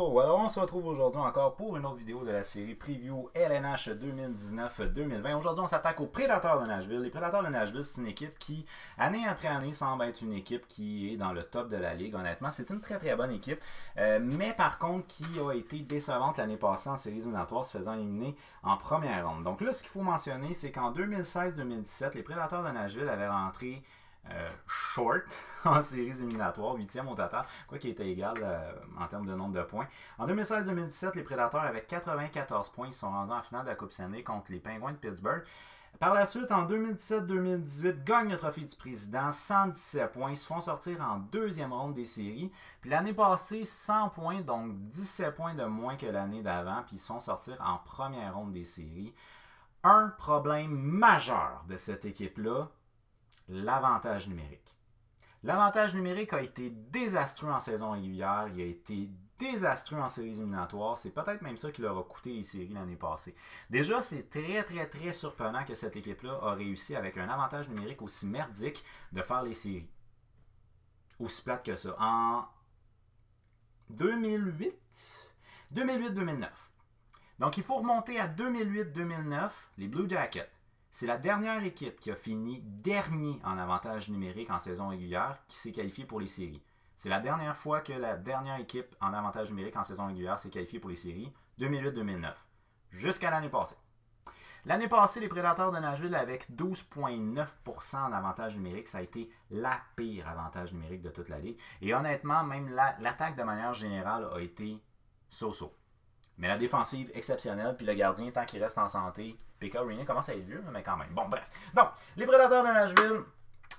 Oh, alors on se retrouve aujourd'hui encore pour une autre vidéo de la série Preview LNH 2019-2020. Aujourd'hui, on s'attaque aux Prédateurs de Nashville. Les Prédateurs de Nashville, c'est une équipe qui, année après année, semble être une équipe qui est dans le top de la ligue. Honnêtement, c'est une très très bonne équipe. Mais par contre, qui a été décevante l'année passée en séries éliminatoires, se faisant éliminer en première ronde. Donc là, ce qu'il faut mentionner, c'est qu'en 2016-2017, les Prédateurs de Nashville avaient rentré short en séries éliminatoires, 8e au total, quoi qu'il était égal en termes de nombre de points. En 2016-2017, les Prédateurs avec 94 points, ils sont rendus en finale de la Coupe Stanley contre les Penguins de Pittsburgh. Par la suite, en 2017-2018, gagnent le trophée du président, 117 points, ils se font sortir en deuxième ronde des séries. Puis l'année passée, 100 points, donc 17 points de moins que l'année d'avant, puis ils se font sortir en première ronde des séries. Un problème majeur de cette équipe-là, l'avantage numérique. L'avantage numérique a été désastreux en saison régulière, il a été désastreux en séries éliminatoires. C'est peut-être même ça qui leur a coûté les séries l'année passée. Déjà, c'est très surprenant que cette équipe-là a réussi avec un avantage numérique aussi merdique de faire les séries. Aussi plate que ça. En 2008-2009. Donc, il faut remonter à 2008-2009, les Blue Jackets. C'est la dernière équipe qui a fini dernier en avantage numérique en saison régulière qui s'est qualifiée pour les séries. C'est la dernière fois que la dernière équipe en avantage numérique en saison régulière s'est qualifiée pour les séries, 2008-2009, jusqu'à l'année passée. L'année passée, les Prédateurs de Nashville avec 12,9% en avantage numérique, ça a été la pire avantage numérique de toute la ligue. Et honnêtement, même l'attaque de manière générale a été so-so. Mais la défensive exceptionnelle, puis le gardien, tant qu'il reste en santé, Pekka Rinne commence à être vieux, mais quand même. Bon, bref. Donc, les Prédateurs de Nashville,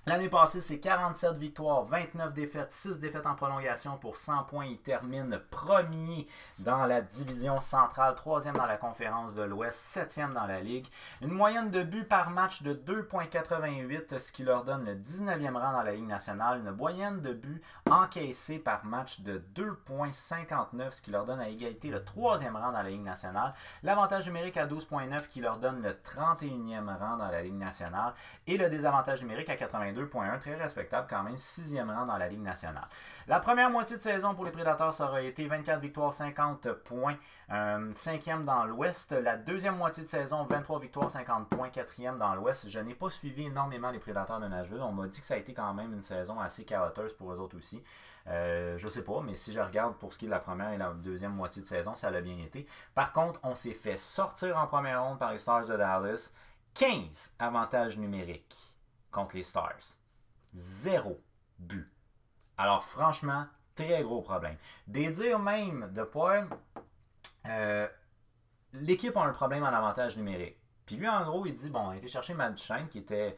l'année passée, c'est 47 victoires, 29 défaites, 6 défaites en prolongation pour 100 points. Ils terminent premier dans la division centrale, 3e dans la conférence de l'Ouest, 7e dans la ligue. Une moyenne de buts par match de 2,88, ce qui leur donne le 19e rang dans la Ligue nationale. Une moyenne de buts encaissés par match de 2,59, ce qui leur donne à égalité le 3e rang dans la Ligue nationale. L'avantage numérique à 12,9 qui leur donne le 31e rang dans la Ligue nationale. Et le désavantage numérique à 82,1, très respectable quand même, 6e rang dans la Ligue nationale. La première moitié de saison pour les Prédateurs, ça aurait été 24 victoires, 50 points, 5e dans l'Ouest. La deuxième moitié de saison, 23 victoires, 50 points, 4e dans l'Ouest. Je n'ai pas suivi énormément les Prédateurs de Nashville. On m'a dit que ça a été quand même une saison assez chaotique pour eux autres aussi. Je sais pas, mais si je regarde pour ce qui est de la première et la deuxième moitié de saison, ça a bien été. Par contre, on s'est fait sortir en première ronde par les Stars de Dallas. 15 avantages numériques contre les Stars. 0 but. Alors franchement, très gros problème. Des dires même de Paul, l'équipe a un problème en avantage numérique. Puis lui, en gros, il dit, bon, il a été chercher Matt Duchene, qui était,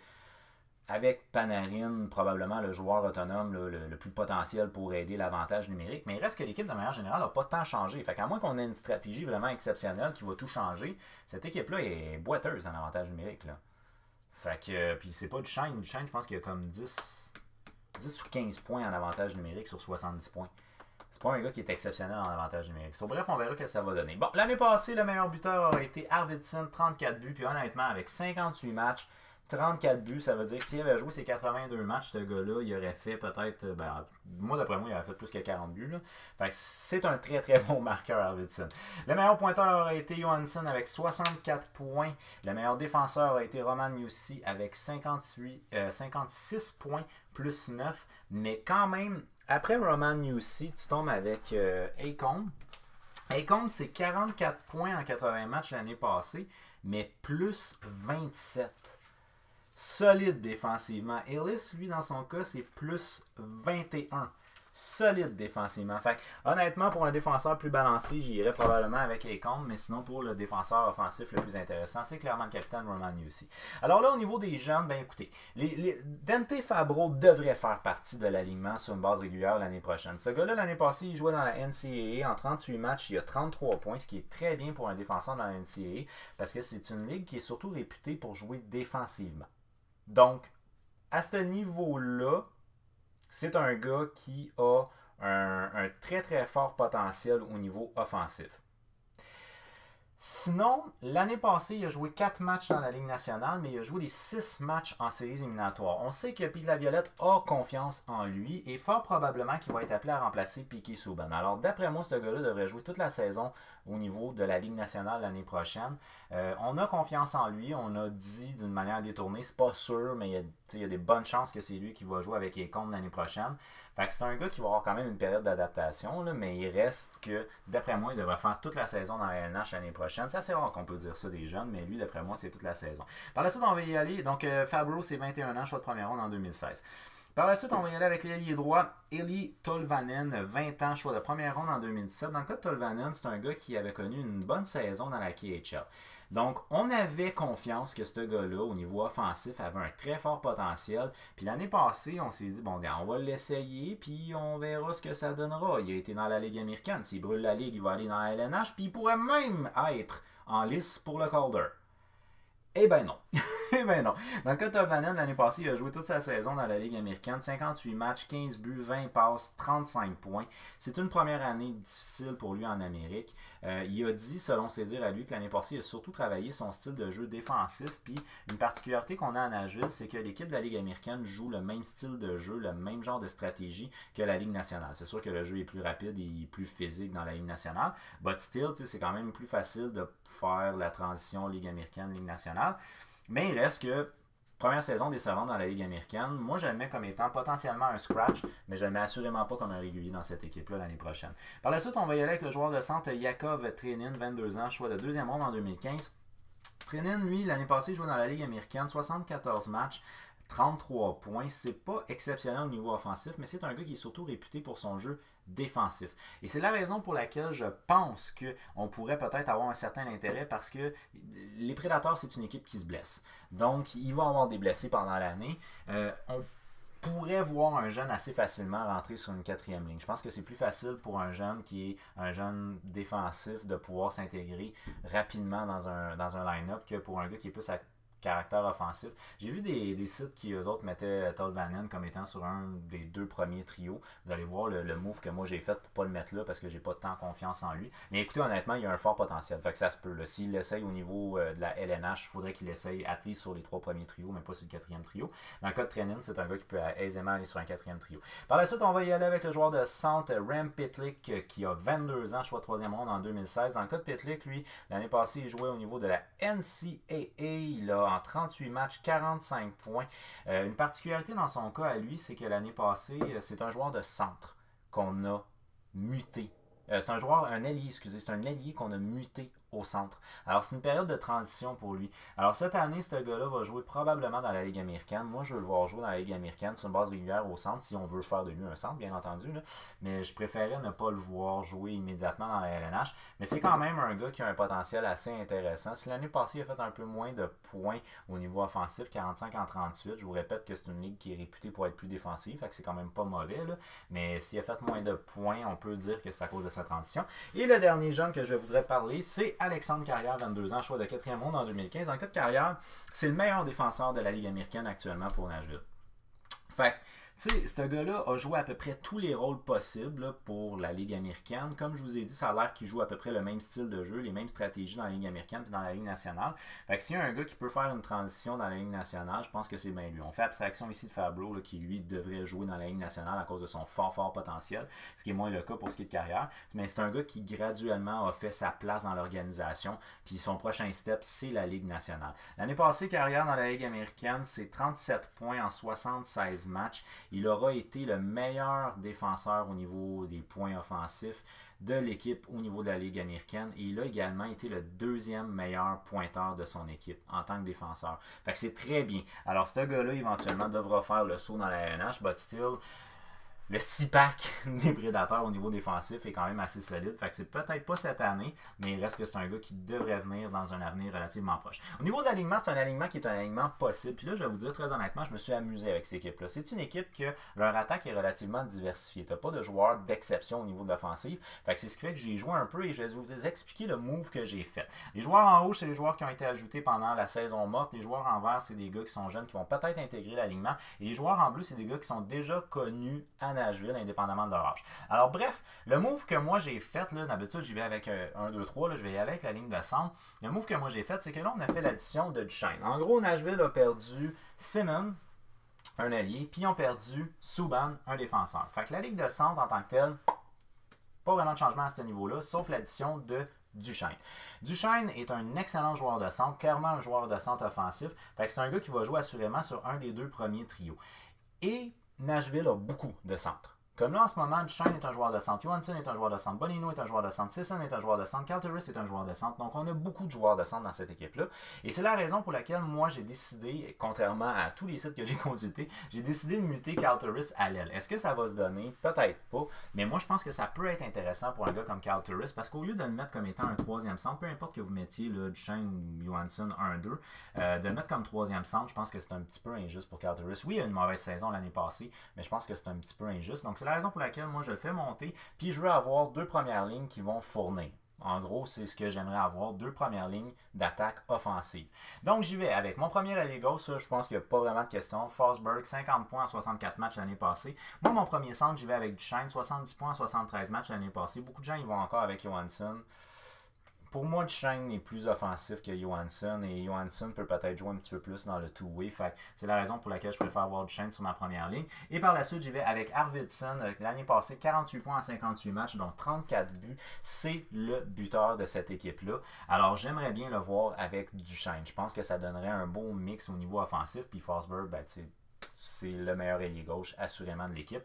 avec Panarin, probablement le joueur autonome le plus potentiel pour aider l'avantage numérique. Mais il reste que l'équipe, de manière générale, n'a pas tant changé. Fait qu'à moins qu'on ait une stratégie vraiment exceptionnelle qui va tout changer, cette équipe-là est boiteuse en avantage numérique, là. Fait que, puis c'est pas Duchene. Duchene, je pense qu'il y a comme 10 ou 15 points en avantage numérique sur 70 points. C'est pas un gars qui est exceptionnel en avantage numérique. So, bref, on verra ce que ça va donner. Bon, l'année passée, le meilleur buteur aurait été Arvidsson, 34 buts. Puis honnêtement, avec 58 matchs, 34 buts, ça veut dire que s'il avait joué ses 82 matchs, ce gars-là, il aurait fait peut-être, moi d'après moi, il aurait fait plus que 40 buts. Là. Fait que c'est un très bon marqueur, Arvidsson. Le meilleur pointeur aurait été Johansson avec 64 points. Le meilleur défenseur aurait été Roman Josi avec 56 points plus 9. Mais quand même, après Roman Josi, tu tombes avec Ekholm. Ekholm, c'est 44 points en 80 matchs l'année passée, mais plus 27. Solide défensivement. Ellis, lui, dans son cas, c'est plus 21. Solide défensivement. Fait honnêtement, pour un défenseur plus balancé, j'irais probablement avec Ekholm, mais sinon, pour le défenseur offensif le plus intéressant, c'est clairement le capitaine Roman Josi. Alors là, au niveau des jeunes, ben écoutez, Dante Fabro devrait faire partie de l'alignement sur une base régulière l'année prochaine. Ce gars-là, l'année passée, il jouait dans la NCAA. En 38 matchs, il a 33 points, ce qui est très bien pour un défenseur dans la NCAA, parce que c'est une ligue qui est surtout réputée pour jouer défensivement. Donc, à ce niveau-là, c'est un gars qui a un très fort potentiel au niveau offensif. Sinon, l'année passée, il a joué 4 matchs dans la Ligue nationale, mais il a joué les 6 matchs en séries éliminatoires. On sait que Pete Laviolette a confiance en lui et fort probablement qu'il va être appelé à remplacer Piquet Souban. Alors, d'après moi, ce gars-là devrait jouer toute la saison au niveau de la Ligue nationale l'année prochaine. On a confiance en lui, on a dit d'une manière détournée, c'est pas sûr, mais il y a des bonnes chances que c'est lui qui va jouer avec les Comptes l'année prochaine. Fait que c'est un gars qui va avoir quand même une période d'adaptation, mais il reste que, d'après moi, il devrait faire toute la saison dans la LNH l'année prochaine. C'est assez rare qu'on peut dire ça des jeunes, mais lui, d'après moi, c'est toute la saison. Par la suite, on va y aller. Donc, Fabro, c'est 21 ans, choix de première ronde en 2016. Par la suite, on va y aller avec l'ailier droit, Eli Tolvanen, 20 ans, choix de première ronde en 2017. Dans le cas de Tolvanen, c'est un gars qui avait connu une bonne saison dans la KHL. Donc, on avait confiance que ce gars-là, au niveau offensif, avait un très fort potentiel. Puis l'année passée, on s'est dit, bon, on va l'essayer, puis on verra ce que ça donnera. Il a été dans la Ligue américaine. S'il brûle la Ligue, il va aller dans la LNH, puis il pourrait même être en lice pour le Calder. Eh ben non. Eh ben non. Dans le cas de Tolvanen, l'année passée, il a joué toute sa saison dans la Ligue américaine. 58 matchs, 15 buts, 20 passes, 35 points. C'est une première année difficile pour lui en Amérique. Il a dit, selon ses dires à lui, que l'année passée, il a surtout travaillé son style de jeu défensif. Puis une particularité qu'on a à Nashville, c'est que l'équipe de la Ligue américaine joue le même style de jeu, le même genre de stratégie que la Ligue nationale. C'est sûr que le jeu est plus rapide et plus physique dans la Ligue nationale. But still, c'est quand même plus facile de faire la transition Ligue américaine, Ligue nationale. Mais il reste que première saison décevante dans la Ligue américaine. Moi, je le mets comme étant potentiellement un scratch, mais je ne le mets assurément pas comme un régulier dans cette équipe-là l'année prochaine. Par la suite, on va y aller avec le joueur de centre Yakov Trenin, 22 ans, choix de deuxième ronde en 2015. Trenin, lui, l'année passée, il jouait dans la Ligue américaine, 74 matchs. 33 points, c'est pas exceptionnel au niveau offensif, mais c'est un gars qui est surtout réputé pour son jeu défensif. Et c'est la raison pour laquelle je pense qu'on pourrait peut-être avoir un certain intérêt parce que les Prédateurs, c'est une équipe qui se blesse. Donc, il va y avoir des blessés pendant l'année. On pourrait voir un jeune assez facilement rentrer sur une quatrième ligne. Je pense que c'est plus facile pour un jeune qui est un jeune défensif de pouvoir s'intégrer rapidement dans un line-up que pour un gars qui est plus à caractère offensif. J'ai vu des sites qui, eux autres, mettaient Tolvanen comme étant sur un des 2 premiers trios. Vous allez voir le move que moi j'ai fait pour pas le mettre là parce que j'ai pas tant confiance en lui. Mais écoutez, honnêtement, il y a un fort potentiel. Fait que ça se peut. S'il l'essaye au niveau de la LNH, il faudrait qu'il l'essaye at least sur les 3 premiers trios, mais pas sur le 4e trio. Dans le cas de Trenin, c'est un gars qui peut aisément aller sur un 4e trio. Par la suite, on va y aller avec le joueur de centre Rem Pitlick qui a 22 ans, choix de 3e ronde en 2016. Dans le cas de Pitlick, lui, l'année passée, il jouait au niveau de la NCAA. Il a en 38 matchs, 45 points. Une particularité dans son cas à lui, c'est que l'année passée, c'est un joueur de centre qu'on a muté. C'est un allié qu'on a muté au centre. Alors, c'est une période de transition pour lui. Alors, cette année, ce gars-là va jouer probablement dans la Ligue américaine. Moi, je veux le voir jouer dans la Ligue américaine sur une base régulière au centre, si on veut faire de lui un centre, bien entendu. Là. Mais je préférais ne pas le voir jouer immédiatement dans la LNH. Mais c'est quand même un gars qui a un potentiel assez intéressant. Si l'année passée, il a fait un peu moins de points au niveau offensif, 45 en 38, je vous répète que c'est une ligue qui est réputée pour être plus défensive, fait que c'est quand même pas mauvais. Là. Mais s'il a fait moins de points, on peut dire que c'est à cause de sa transition. Et le dernier jeune que je voudrais parler, c'est Alexandre Carrière, 22 ans, choix de 4e ronde en 2015. Dans le cas de Carrière, c'est le meilleur défenseur de la Ligue américaine actuellement pour Nashville. Fait que, tu sais, ce gars-là a joué à peu près tous les rôles possibles là, pour la Ligue américaine. Comme je vous ai dit, ça a l'air qu'il joue à peu près le même style de jeu, les mêmes stratégies dans la Ligue américaine et dans la Ligue nationale. Fait que s'il y a un gars qui peut faire une transition dans la Ligue nationale, je pense que c'est bien lui. On fait abstraction ici de Fabro, là, qui lui devrait jouer dans la Ligue nationale à cause de son fort potentiel, ce qui est moins le cas pour ce qui est de Carrière. Mais c'est un gars qui graduellement a fait sa place dans l'organisation, puis son prochain step, c'est la Ligue nationale. L'année passée, Carrière dans la Ligue américaine, c'est 37 points en 76 matchs. Il aura été le meilleur défenseur au niveau des points offensifs de l'équipe au niveau de la Ligue américaine et il a également été le 2e meilleur pointeur de son équipe en tant que défenseur. Fait que c'est très bien. Alors ce gars-là éventuellement devra faire le saut dans la NH, but still, le 6-pack des Prédateurs au niveau défensif est quand même assez solide. Fait que c'est peut-être pas cette année, mais il reste que c'est un gars qui devrait venir dans un avenir relativement proche. Au niveau de l'alignement, c'est un alignement qui est un alignement possible. Puis là, je vais vous dire très honnêtement, je me suis amusé avec cette équipe-là. C'est une équipe que leur attaque est relativement diversifiée. T'as pas de joueurs d'exception au niveau de l'offensive. Fait que c'est ce qui fait que j'ai joué un peu et je vais vous expliquer le move que j'ai fait. Les joueurs en rouge, c'est les joueurs qui ont été ajoutés pendant la saison morte. Les joueurs en vert, c'est des gars qui sont jeunes qui vont peut-être intégrer l'alignement. Et les joueurs en bleu, c'est des gars qui sont déjà connus à à Nashville, indépendamment de leur âge. Alors bref, le move que moi j'ai fait, d'habitude j'y vais avec 1, 2, 3, là, je vais y aller avec la ligne de centre. Le move que moi j'ai fait, c'est que là on a fait l'addition de Duchesne. En gros, Nashville a perdu Simon, un allié, puis ils ont perdu Subban, un défenseur. Fait que la ligne de centre en tant que telle, pas vraiment de changement à ce niveau-là, sauf l'addition de Duchesne. Duchesne est un excellent joueur de centre, clairement un joueur de centre offensif. Fait que c'est un gars qui va jouer assurément sur un des 2 premiers trios. Et Nashville a beaucoup de centres. Comme là, en ce moment, Duchesne est un joueur de centre, Johansson est un joueur de centre, Bonino est un joueur de centre, Sisson est un joueur de centre, Kyle Turris est un joueur de centre. Donc, on a beaucoup de joueurs de centre dans cette équipe-là. Et c'est la raison pour laquelle moi, j'ai décidé, contrairement à tous les sites que j'ai consultés, j'ai décidé de muter Kyle Turris à l'aile. Est-ce que ça va se donner? Peut-être pas. Mais moi, je pense que ça peut être intéressant pour un gars comme Kyle Turris parce qu'au lieu de le mettre comme étant un 3e centre, peu importe que vous mettiez là, Duchesne ou Johansson 1-2, de le mettre comme 3e centre, je pense que c'est un petit peu injuste pour Kyle Turris. Oui, il a une mauvaise saison l'année passée, mais je pense que c'est un petit peu injuste. Donc, c'est la raison pour laquelle moi, je le fais monter, puis je veux avoir 2 premières lignes qui vont fournir. En gros, c'est ce que j'aimerais avoir, 2 premières lignes d'attaque offensive. Donc, j'y vais avec mon premier allié gauche, ça, je pense qu'il n'y a pas vraiment de question. Forsberg, 50 points en 64 matchs l'année passée. Moi, mon premier centre, j'y vais avec Duchesne, 70 points en 73 matchs l'année passée. Beaucoup de gens, ils vont encore avec Johansson. Pour moi, Duchesne est plus offensif que Johansson et Johansson peut peut-être jouer un petit peu plus dans le two-way. C'est la raison pour laquelle je préfère avoir Duchesne sur ma première ligne. Et par la suite, j'y vais avec Arvidsson. L'année passée, 48 points en 58 matchs, dont 34 buts. C'est le buteur de cette équipe-là. Alors, j'aimerais bien le voir avec Duchesne. Je pense que ça donnerait un beau mix au niveau offensif. Puis Forsberg, c'est le meilleur ailier gauche assurément de l'équipe.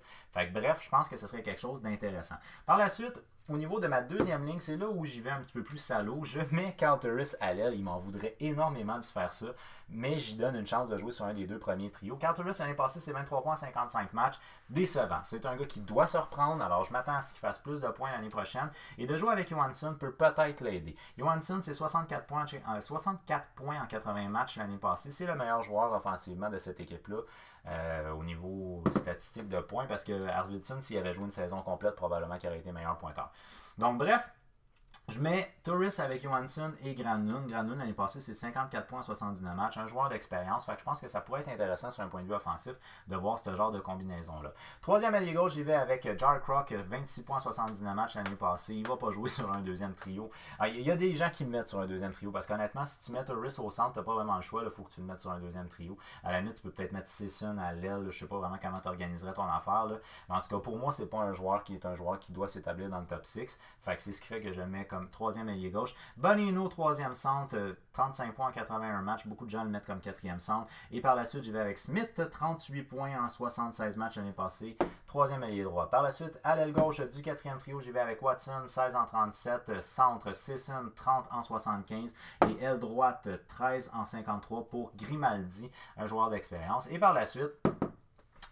Bref, je pense que ce serait quelque chose d'intéressant. Par la suite, au niveau de ma deuxième ligne, c'est là où j'y vais un petit peu plus salaud. Je mets Kyle Turris à l'aile. Il m'en voudrait énormément de faire ça. Mais j'y donne une chance de jouer sur un des 2 premiers trios. Kyle Turris, l'année passée, c'est 23 points en 55 matchs. Décevant. C'est un gars qui doit se reprendre. Alors, je m'attends à ce qu'il fasse plus de points l'année prochaine. Et de jouer avec Johansson peut peut-être l'aider. Johansson, c'est 64 points en 80 matchs l'année passée. C'est le meilleur joueur offensivement de cette équipe-là. Au niveau statistique de points, parce que Arvidsson, s'il avait joué une saison complète, probablement qu'il aurait été meilleur pointeur. Donc bref, je mets Turris avec Johansson et Granlund. Granlund, l'année passée, c'est 54 points en 79 matchs. Un joueur d'expérience. Fait que je pense que ça pourrait être intéressant sur un point de vue offensif de voir ce genre de combinaison-là. Troisième allié gauche, j'y vais avec Jar Krok, 26 points en 79 matchs l'année passée. Il ne va pas jouer sur un deuxième trio. Il y a des gens qui le mettent sur un deuxième trio parce qu'honnêtement, si tu mets Turris au centre, tu n'as pas vraiment le choix. Il faut que tu le mettes sur un deuxième trio. À la limite, tu peux peut-être mettre Sisson à l'aile. Je ne sais pas vraiment comment tu organiserais ton affaire. Là. Mais en tout cas, pour moi, c'est pas un joueur qui doit s'établir dans le top 6. Fait que c'est ce qui fait que je le mets comme troisième ailier gauche. Bonino, troisième centre, 35 points en 81 matchs. Beaucoup de gens le mettent comme quatrième centre. Et par la suite, j'y vais avec Smith, 38 points en 76 matchs l'année passée. Troisième ailier droit. Par la suite, à l'aile gauche du quatrième trio, j'y vais avec Watson, 16 en 37. Centre, Sisson, 30 en 75. Et aile droite, 13 en 53 pour Grimaldi, un joueur d'expérience. Et par la suite,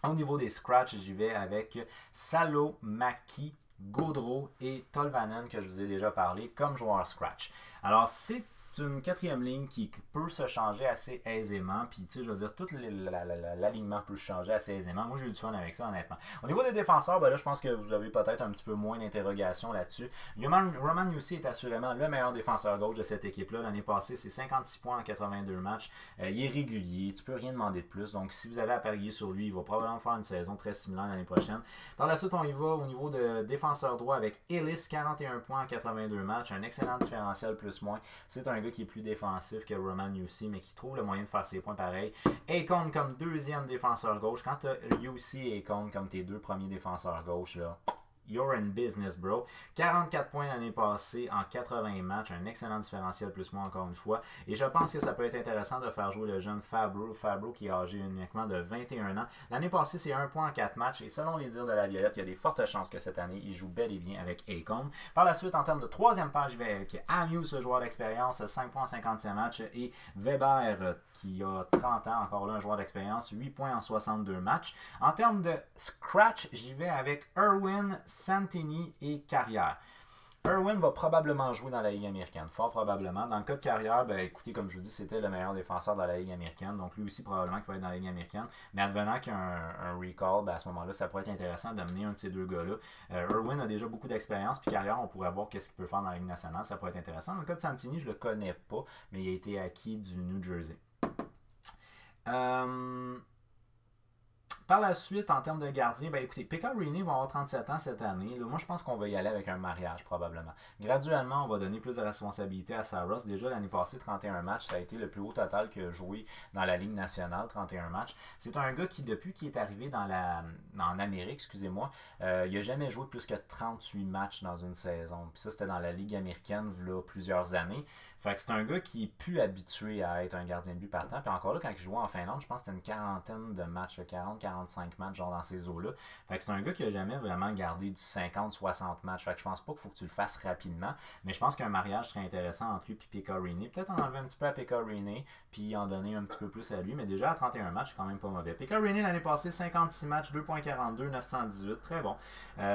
au niveau des scratchs, j'y vais avec Salomaki, Gaudreau et Tolvanen, que je vous ai déjà parlé, comme joueur scratch. Alors, c'est une quatrième ligne qui peut se changer assez aisément. Puis, tu sais, je veux dire, tout l'alignement peut changer assez aisément. Moi, j'ai eu du fun avec ça, honnêtement. Au niveau des défenseurs, ben là, je pense que vous avez peut-être un petit peu moins d'interrogations là-dessus. Roman Jussi est assurément le meilleur défenseur gauche de cette équipe-là. L'année passée, c'est 56 points en 82 matchs. Il est régulier. Tu peux rien demander de plus. Donc, si vous avez à parier sur lui, il va probablement faire une saison très similaire l'année prochaine. Par la suite, on y va au niveau de défenseur droit avec Ellis, 41 points en 82 matchs. Un excellent différentiel plus-moins. C'est un gars qui est plus défensif que Roman Jussi, mais qui trouve le moyen de faire ses points pareils. Akon comme deuxième défenseur gauche. Quand tu as Jussi et Akon comme tes 2 premiers défenseurs gauche, là, you're in business, bro. 44 points l'année passée en 80 matchs. Un excellent différentiel plus moi encore une fois. Et je pense que ça peut être intéressant de faire jouer le jeune Fabro. Fabro qui est âgé uniquement de 21 ans. L'année passée, c'est 1 point en 4 matchs. Et selon les dires de la Violette, il y a des fortes chances que cette année, il joue bel et bien avec Akon. Par la suite, en termes de troisième page, je vais avec Amiu, ce joueur d'expérience, 5 points en 55 matchs. Et Weber, qui a 30 ans, encore là, un joueur d'expérience, 8 points en 62 matchs. En termes de scratch, j'y vais avec Irwin, Santini et Carrière. Irwin va probablement jouer dans la Ligue américaine, fort probablement. Dans le cas de Carrière, ben, écoutez, comme je vous dis, c'était le meilleur défenseur dans la Ligue américaine, donc lui aussi probablement qu'il va être dans la Ligue américaine. Mais advenant qu'il y a un recall, ben, à ce moment-là, ça pourrait être intéressant d'amener un de ces 2 gars-là. Irwin a déjà beaucoup d'expérience, puis Carrière, on pourrait voir qu'est-ce qu'il peut faire dans la Ligue nationale, ça pourrait être intéressant. Dans le cas de Santini, je le connais pas, mais il a été acquis du New Jersey. Par la suite, en termes de gardien, ben écoutez, Pekka Rinne va avoir 37 ans cette année. Là, moi, je pense qu'on va y aller avec un mariage, probablement. Graduellement, on va donner plus de responsabilités à Saros. Déjà, l'année passée, 31 matchs, ça a été le plus haut total qu'il a joué dans la Ligue nationale, 31 matchs. C'est un gars qui, depuis qu'il est arrivé en Amérique, excusez-moi, il n'a jamais joué plus que 38 matchs dans une saison. Puis ça, c'était dans la Ligue américaine, là, plusieurs années. Fait que c'est un gars qui est plus habitué à être un gardien de but partant. Puis encore là, quand il jouait en Finlande, je pense que c'était une quarantaine de matchs, 40-45 matchs, genre dans ces eaux-là. Fait que c'est un gars qui a jamais vraiment gardé du 50-60 matchs. Fait que je pense pas qu'il faut que tu le fasses rapidement. Mais je pense qu'un mariage serait intéressant entre lui et Pekka Rinne. Peut-être en enlever un petit peu à Pekka Rinne, puis en donner un petit peu plus à lui. Mais déjà à 31 matchs, c'est quand même pas mauvais. Pekka Rinne l'année passée, 56 matchs, 2.42, 918. Très bon.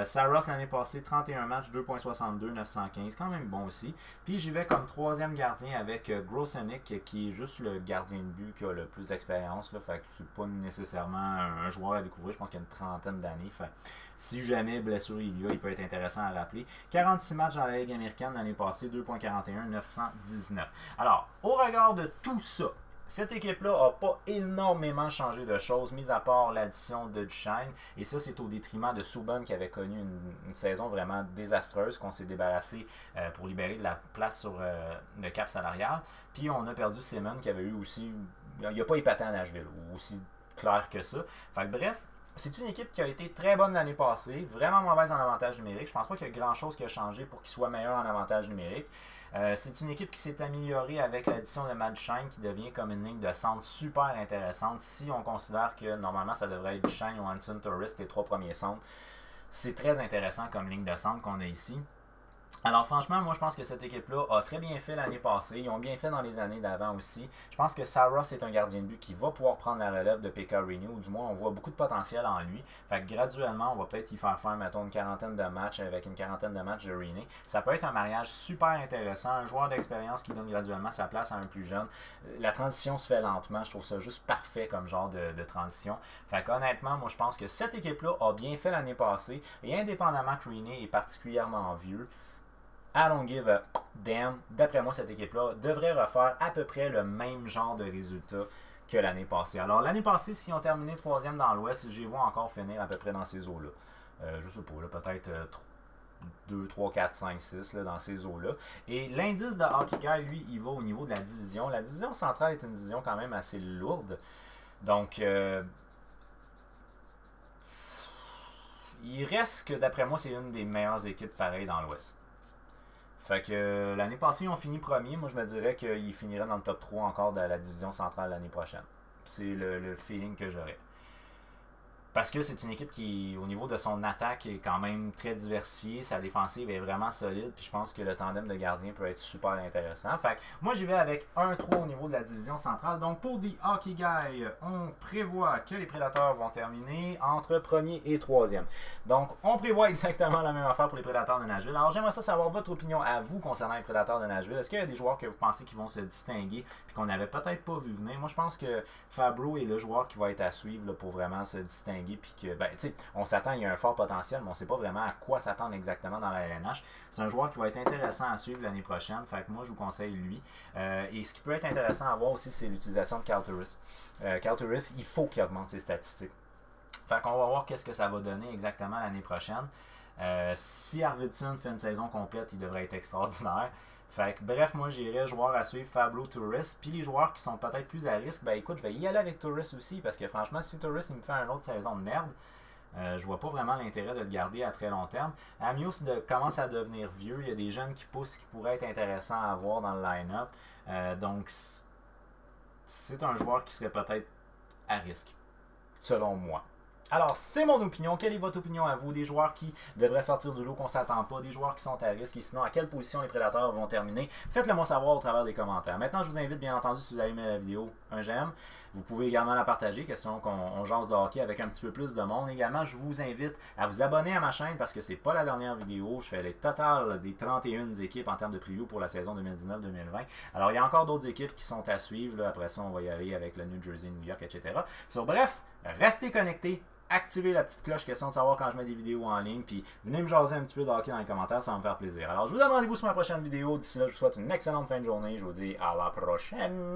Saros l'année passée, 31 matchs, 2.62, 915. Quand même bon aussi. Puis j'y vais comme troisième gardien avec Grosenick, qui est juste le gardien de but qui a le plus d'expérience. Fait que c'est pas nécessairement un joueur à découvrir. Je pense qu'il y a une trentaine d'années. Fait si jamais blessure il y a, il peut être intéressant à rappeler. 46 matchs dans la Ligue américaine l'année passée, 2.41, 919. Alors, au regard de tout ça, cette équipe-là n'a pas énormément changé de choses, mis à part l'addition de Duchesne. Et ça, c'est au détriment de Subban qui avait connu une saison vraiment désastreuse, qu'on s'est débarrassé pour libérer de la place sur le cap salarial. Puis on a perdu Seaman qui avait eu aussi... Il n'a pas épaté à Nashville, aussi clair que ça. Fait que bref, c'est une équipe qui a été très bonne l'année passée, vraiment mauvaise en avantage numérique. Je pense pas qu'il y a grand-chose qui a changé pour qu'il soit meilleur en avantage numérique. C'est une équipe qui s'est améliorée avec l'addition de Matt Duchesne qui devient comme une ligne de centre super intéressante si on considère que normalement ça devrait être Duchesne ou Hanson Torres, les trois premiers centres. C'est très intéressant comme ligne de centre qu'on a ici. Alors franchement, moi je pense que cette équipe-là a très bien fait l'année passée. Ils ont bien fait dans les années d'avant aussi. Je pense que Saros est un gardien de but qui va pouvoir prendre la relève de Pekka Rinne, ou du moins on voit beaucoup de potentiel en lui. Fait que graduellement, on va peut-être y faire mettons, une quarantaine de matchs avec une quarantaine de matchs de Rinne. Ça peut être un mariage super intéressant, un joueur d'expérience qui donne graduellement sa place à un plus jeune. La transition se fait lentement, je trouve ça juste parfait comme genre de transition. Fait qu'honnêtement, moi je pense que cette équipe-là a bien fait l'année passée, et indépendamment que Rinne est particulièrement vieux, I don't give a damn. D'après moi, cette équipe-là devrait refaire à peu près le même genre de résultat que l'année passée. Alors, l'année passée, s'ils ont terminé troisième dans l'Ouest, je les vois encore finir à peu près dans ces eaux-là. Je sais pas, peut-être 2, 3, 4, 5, 6 dans ces eaux-là. Et l'indice de Hockey Guy, lui, il va au niveau de la division. La division centrale est une division quand même assez lourde. Donc, il reste que, d'après moi, c'est une des meilleures équipes pareilles dans l'Ouest. Fait que l'année passée, ils ont fini premier. Moi, je me dirais qu'ils finiraient dans le top 3 encore de la division centrale l'année prochaine. C'est le feeling que j'aurais. Parce que c'est une équipe qui, au niveau de son attaque, est quand même très diversifiée. Sa défensive est vraiment solide. Puis je pense que le tandem de gardiens peut être super intéressant. Fait que moi, j'y vais avec 1-3 au niveau de la division centrale. Donc pour des Hockey Guys, on prévoit que les Prédateurs vont terminer entre premier et troisième. Donc on prévoit exactement la même affaire pour les Prédateurs de Nashville. Alors j'aimerais ça savoir votre opinion à vous concernant les Prédateurs de Nashville. Est-ce qu'il y a des joueurs que vous pensez qui vont se distinguer puis qu'on n'avait peut-être pas vu venir? Moi, je pense que Fabro est le joueur qui va être à suivre là, pour vraiment se distinguer. Puis que, ben, tu sais, on s'attend, il y a un fort potentiel, mais on ne sait pas vraiment à quoi s'attendre exactement dans la LNH. C'est un joueur qui va être intéressant à suivre l'année prochaine. Fait que moi, je vous conseille lui. Et ce qui peut être intéressant à voir aussi, c'est l'utilisation de Kyle Turris. Kyle Turris, il faut qu'il augmente ses statistiques. Fait qu'on va voir qu'est-ce que ça va donner exactement l'année prochaine. Si Arvidsson fait une saison complète, il devrait être extraordinaire. Fait que, bref, moi j'irais joueur à suivre Fabro, Turris. Puis les joueurs qui sont peut-être plus à risque, ben écoute, je vais y aller avec Turris aussi. Parce que franchement, si Turris il me fait une autre saison de merde, je vois pas vraiment l'intérêt de le garder à très long terme. Amios commence à devenir vieux. Il y a des jeunes qui poussent qui pourraient être intéressants à avoir dans le line-up. Donc c'est un joueur qui serait peut-être à risque, selon moi. Alors, c'est mon opinion. Quelle est votre opinion à vous? Des joueurs qui devraient sortir du lot qu'on ne s'attend pas, des joueurs qui sont à risque et sinon à quelle position les Prédateurs vont terminer? Faites-le moi savoir au travers des commentaires. Maintenant, je vous invite bien entendu, si vous avez aimé la vidéo, un j'aime. Vous pouvez également la partager, question qu'on jase de hockey avec un petit peu plus de monde. Également, je vous invite à vous abonner à ma chaîne parce que c'est pas la dernière vidéo. Je fais les totales des 31 équipes en termes de preview pour la saison 2019-2020. Alors, il y a encore d'autres équipes qui sont à suivre. Là. Après ça, on va y aller avec le New Jersey, New York, etc. Bref, restez connectés. Activez la petite cloche, question de savoir quand je mets des vidéos en ligne. Puis venez me jaser un petit peu de hockey dans les commentaires, ça va me faire plaisir. Alors je vous donne rendez-vous sur ma prochaine vidéo. D'ici là, je vous souhaite une excellente fin de journée. Je vous dis à la prochaine.